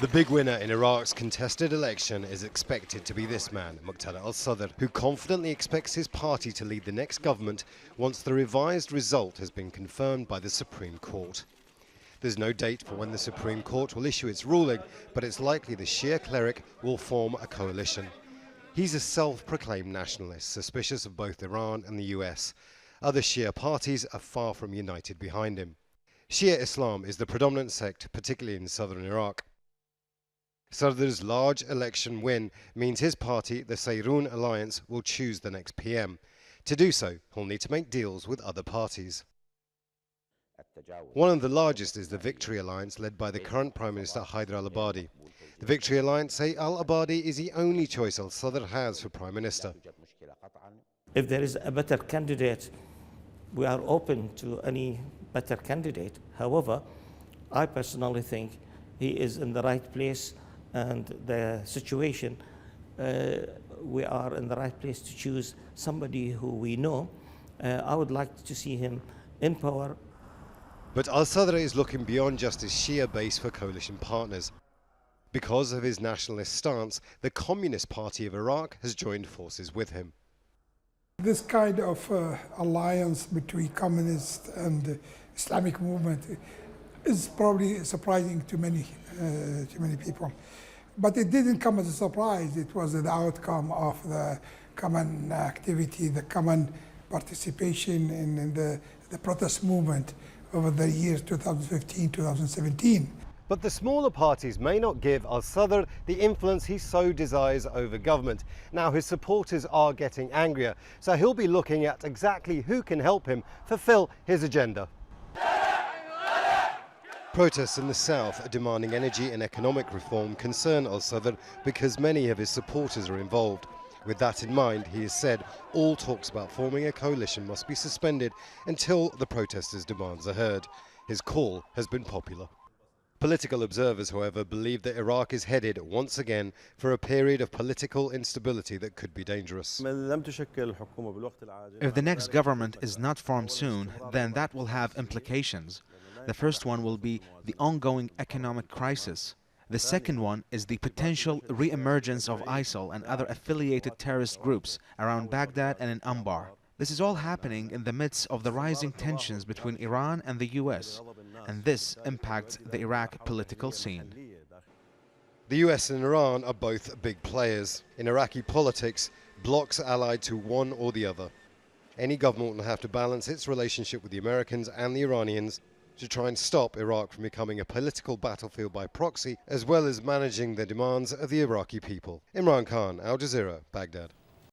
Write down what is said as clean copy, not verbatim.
The big winner in Iraq's contested election is expected to be this man, Muqtada al-Sadr, who confidently expects his party to lead the next government once the revised result has been confirmed by the Supreme Court. There's no date for when the Supreme Court will issue its ruling, but it's likely the Shia cleric will form a coalition. He's a self-proclaimed nationalist, suspicious of both Iran and the US. Other Shia parties are far from united behind him. Shia Islam is the predominant sect, particularly in southern Iraq. Sadr's large election win means his party, the Sayrun Alliance, will choose the next PM. To do so, he'll need to make deals with other parties. One of the largest is the Victory Alliance, led by the current Prime Minister al-Abadi. The Victory Alliance say al-Abadi is the only choice al-Sadr has for Prime Minister. If there is a better candidate, we are open to any better candidate. However, I personally think he is in the right place, and the situation, we are in the right place to choose somebody who we know. I would like to see him in power. But al-Sadr is looking beyond just his Shia base for coalition partners. Because of his nationalist stance, the Communist Party of Iraq has joined forces with him. This kind of alliance between communists and the Islamic movement is probably surprising to many people. But it didn't come as a surprise. It was the outcome of the common activity, the common participation in the protest movement over the years 2015, 2017. But the smaller parties may not give al-Sadr the influence he so desires over government. Now his supporters are getting angrier, so he'll be looking at exactly who can help him fulfill his agenda. Protests in the south demanding energy and economic reform concern al-Sadr because many of his supporters are involved. With that in mind, he has said all talks about forming a coalition must be suspended until the protesters' demands are heard. His call has been popular. Political observers, however, believe that Iraq is headed once again for a period of political instability that could be dangerous. If the next government is not formed soon, then that will have implications. The first one will be the ongoing economic crisis. The second one is the potential re-emergence of ISIL and other affiliated terrorist groups around Baghdad and in Anbar. This is all happening in the midst of the rising tensions between Iran and the US, and this impacts the Iraq political scene. The US and Iran are both big players. In Iraqi politics, blocs are allied to one or the other. Any government will have to balance its relationship with the Americans and the Iranians to try and stop Iraq from becoming a political battlefield by proxy, as well as managing the demands of the Iraqi people. Imran Khan, Al Jazeera, Baghdad.